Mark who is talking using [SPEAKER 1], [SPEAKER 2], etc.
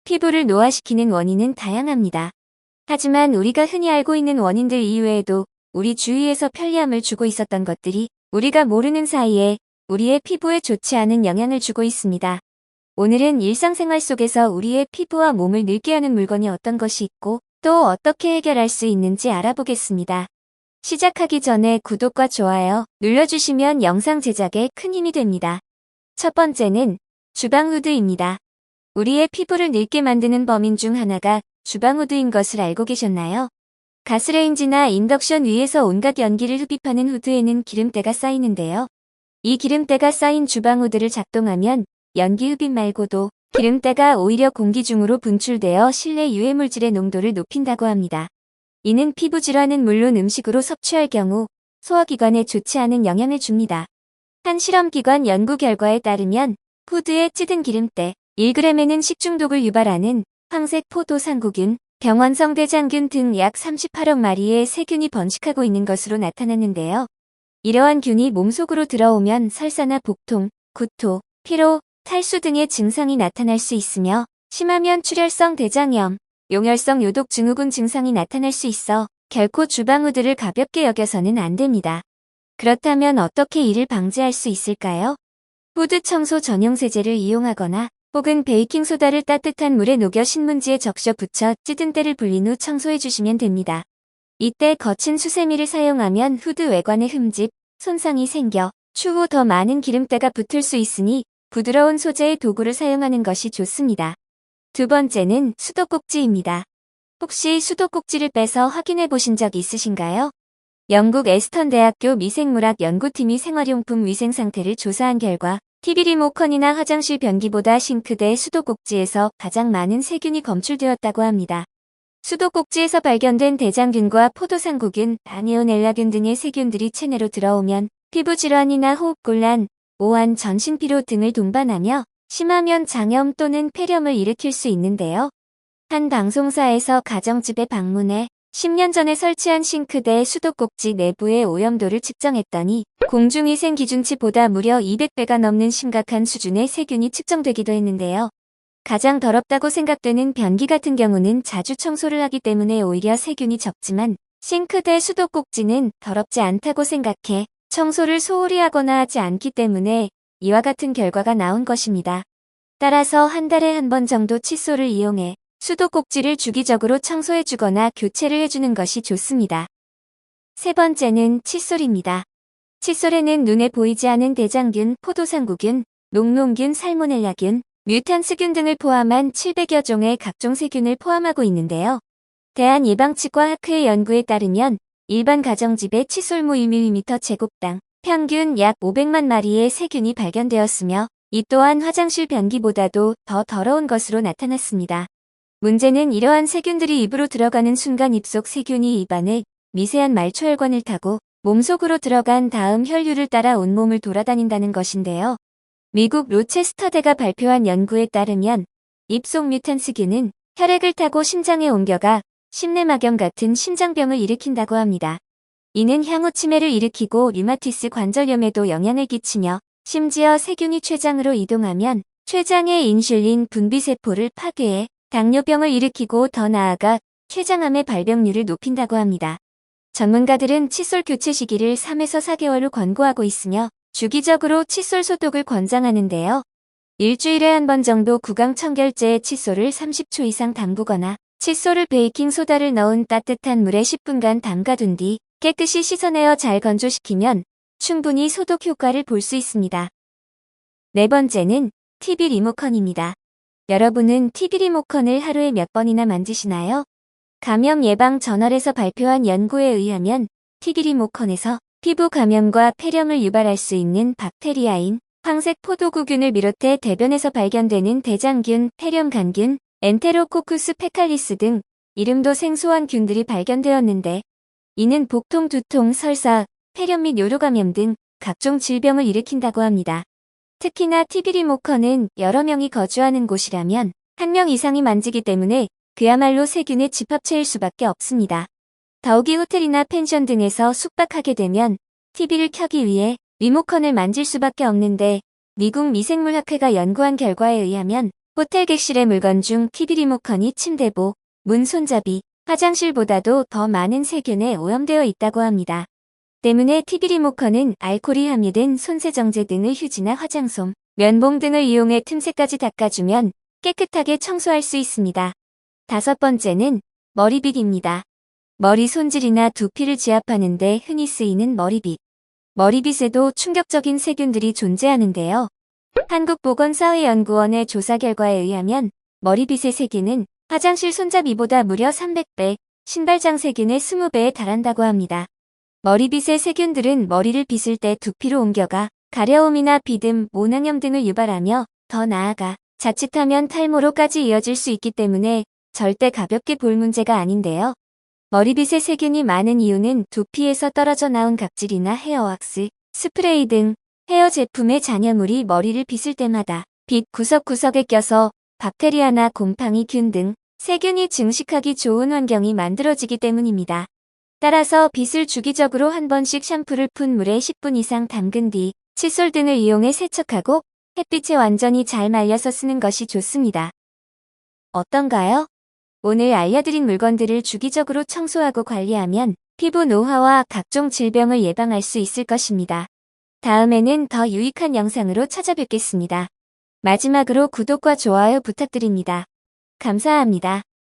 [SPEAKER 1] 피부를 노화시키는 원인은 다양합니다. 하지만 우리가 흔히 알고 있는 원인들 이외에도 우리 주위에서 편리함을 주고 있었던 것들이 우리가 모르는 사이에 우리의 피부에 좋지 않은 영향을 주고 있습니다. 오늘은 일상생활 속에서 우리의 피부와 몸을 늙게 하는 물건이 어떤 것이 있고 또 어떻게 해결할 수 있는지 알아보겠습니다. 시작하기 전에 구독과 좋아요 눌러주시면 영상 제작에 큰 힘이 됩니다. 첫 번째는 주방 후드입니다. 우리의 피부를 늙게 만드는 범인 중 하나가 주방 후드인 것을 알고 계셨나요? 가스레인지나 인덕션 위에서 온갖 연기를 흡입하는 후드에는 기름때가 쌓이는데요. 이 기름때가 쌓인 주방 후드를 작동하면 연기 흡입 말고도 기름때가 오히려 공기 중으로 분출되어 실내 유해물질의 농도를 높인다고 합니다. 이는 피부 질환은 물론 음식으로 섭취할 경우 소화기관에 좋지 않은 영향을 줍니다. 한 실험기관 연구 결과에 따르면 후드에 찌든 기름때 1g에는 식중독을 유발하는 황색 포도상구균, 병원성 대장균 등 약 38억 마리의 세균이 번식하고 있는 것으로 나타났는데요. 이러한 균이 몸속으로 들어오면 설사나 복통, 구토, 피로, 탈수 등의 증상이 나타날 수 있으며 심하면 출혈성 대장염, 용혈성 요독 증후군 증상이 나타날 수 있어 결코 주방 후드를 가볍게 여겨서는 안 됩니다. 그렇다면 어떻게 이를 방지할 수 있을까요? 후드 청소 전용 세제를 이용하거나 혹은 베이킹소다를 따뜻한 물에 녹여 신문지에 적셔 붙여 찌든 때를 불린 후 청소해 주시면 됩니다. 이때 거친 수세미를 사용하면 후드 외관에 흠집, 손상이 생겨 추후 더 많은 기름때가 붙을 수 있으니 부드러운 소재의 도구를 사용하는 것이 좋습니다. 두 번째는 수도꼭지입니다. 혹시 수도꼭지를 빼서 확인해 보신 적 있으신가요? 영국 에스턴 대학교 미생물학 연구팀이 생활용품 위생 상태를 조사한 결과 TV 리모컨이나 화장실 변기보다 싱크대 수도꼭지에서 가장 많은 세균이 검출되었다고 합니다. 수도꼭지에서 발견된 대장균과 포도상구균, 바니오넬라균 등의 세균들이 체내로 들어오면 피부 질환이나 호흡곤란, 오한, 전신피로 등을 동반하며 심하면 장염 또는 폐렴을 일으킬 수 있는데요. 한 방송사에서 가정집에 방문해 10년 전에 설치한 싱크대 수도꼭지 내부의 오염도를 측정했더니 공중위생 기준치보다 무려 200배가 넘는 심각한 수준의 세균이 측정되기도 했는데요. 가장 더럽다고 생각되는 변기 같은 경우는 자주 청소를 하기 때문에 오히려 세균이 적지만 싱크대 수도꼭지는 더럽지 않다고 생각해 청소를 소홀히 하거나 하지 않기 때문에 이와 같은 결과가 나온 것입니다. 따라서 한 달에 한 번 정도 칫솔을 이용해 수도꼭지를 주기적으로 청소해주거나 교체를 해주는 것이 좋습니다. 세 번째는 칫솔입니다. 칫솔에는 눈에 보이지 않은 대장균, 포도상구균, 녹농균, 살모넬라균, 뮤탄스균 등을 포함한 700여 종의 각종 세균을 포함하고 있는데요. 대한예방치과학회 연구에 따르면 일반 가정집의 칫솔무 1mm 제곱당 평균 약 500만 마리의 세균이 발견되었으며 이 또한 화장실 변기보다도 더 더러운 것으로 나타났습니다. 문제는 이러한 세균들이 입으로 들어가는 순간 입속 세균이 입안에 미세한 말초혈관을 타고 몸속으로 들어간 다음 혈류를 따라 온몸을 돌아다닌다는 것인데요. 미국 로체스터대가 발표한 연구에 따르면 입속 뮤탄스균은 혈액을 타고 심장에 옮겨가 심내막염 같은 심장병을 일으킨다고 합니다. 이는 향후 치매를 일으키고 류마티스 관절염에도 영향을 끼치며 심지어 세균이 췌장으로 이동하면 췌장의 인슐린 분비세포를 파괴해 당뇨병을 일으키고 더 나아가 췌장암의 발병률을 높인다고 합니다. 전문가들은 칫솔 교체 시기를 3에서 4개월로 권고하고 있으며 주기적으로 칫솔 소독을 권장하는데요. 일주일에 한 번 정도 구강 청결제에 칫솔을 30초 이상 담그거나 칫솔을 베이킹소다를 넣은 따뜻한 물에 10분간 담가둔 뒤 깨끗이 씻어내어 잘 건조시키면 충분히 소독 효과를 볼 수 있습니다. 네 번째는 TV 리모컨입니다. 여러분은 TV 리모컨을 하루에 몇 번이나 만지시나요? 감염 예방 저널에서 발표한 연구에 의하면 TV 리모컨에서 피부 감염과 폐렴을 유발할 수 있는 박테리아인 황색 포도구균을 비롯해 대변에서 발견되는 대장균, 폐렴간균, 엔테로코쿠스 페칼리스 등 이름도 생소한 균들이 발견되었는데 이는 복통, 두통, 설사, 폐렴 및 요로감염 등 각종 질병을 일으킨다고 합니다. 특히나 TV 리모컨은 여러 명이 거주하는 곳이라면 한 명 이상이 만지기 때문에 그야말로 세균의 집합체일 수밖에 없습니다. 더욱이 호텔이나 펜션 등에서 숙박하게 되면 TV를 켜기 위해 리모컨을 만질 수밖에 없는데 미국 미생물학회가 연구한 결과에 의하면 호텔 객실의 물건 중 TV 리모컨이 침대보, 문 손잡이, 화장실보다도 더 많은 세균에 오염되어 있다고 합니다. 때문에 TV 리모컨은 알코올이 함유된 손세정제 등의 휴지나 화장솜, 면봉 등을 이용해 틈새까지 닦아주면 깨끗하게 청소할 수 있습니다. 5번째는 머리빗입니다. 머리 손질이나 두피를 지압하는 데 흔히 쓰이는 머리빗. 머리빗에도 충격적인 세균들이 존재하는데요. 한국보건사회연구원의 조사 결과에 의하면 머리빗의 세균은 화장실 손잡이보다 무려 300배, 신발장 세균의 20배에 달한다고 합니다. 머리빗의 세균들은 머리를 빗을 때 두피로 옮겨가 가려움이나 비듬, 모낭염 등을 유발하며 더 나아가 자칫하면 탈모로까지 이어질 수 있기 때문에 절대 가볍게 볼 문제가 아닌데요. 머리빗에 세균이 많은 이유는 두피에서 떨어져 나온 각질이나 헤어왁스, 스프레이 등 헤어 제품의 잔여물이 머리를 빗을 때마다 빗 구석구석에 껴서 박테리아나 곰팡이 균 등 세균이 증식하기 좋은 환경이 만들어지기 때문입니다. 따라서 빗을 주기적으로 한 번씩 샴푸를 푼 물에 10분 이상 담근 뒤 칫솔 등을 이용해 세척하고 햇빛에 완전히 잘 말려서 쓰는 것이 좋습니다. 어떤가요? 오늘 알려드린 물건들을 주기적으로 청소하고 관리하면 피부 노화와 각종 질병을 예방할 수 있을 것입니다. 다음에는 더 유익한 영상으로 찾아뵙겠습니다. 마지막으로 구독과 좋아요 부탁드립니다. 감사합니다.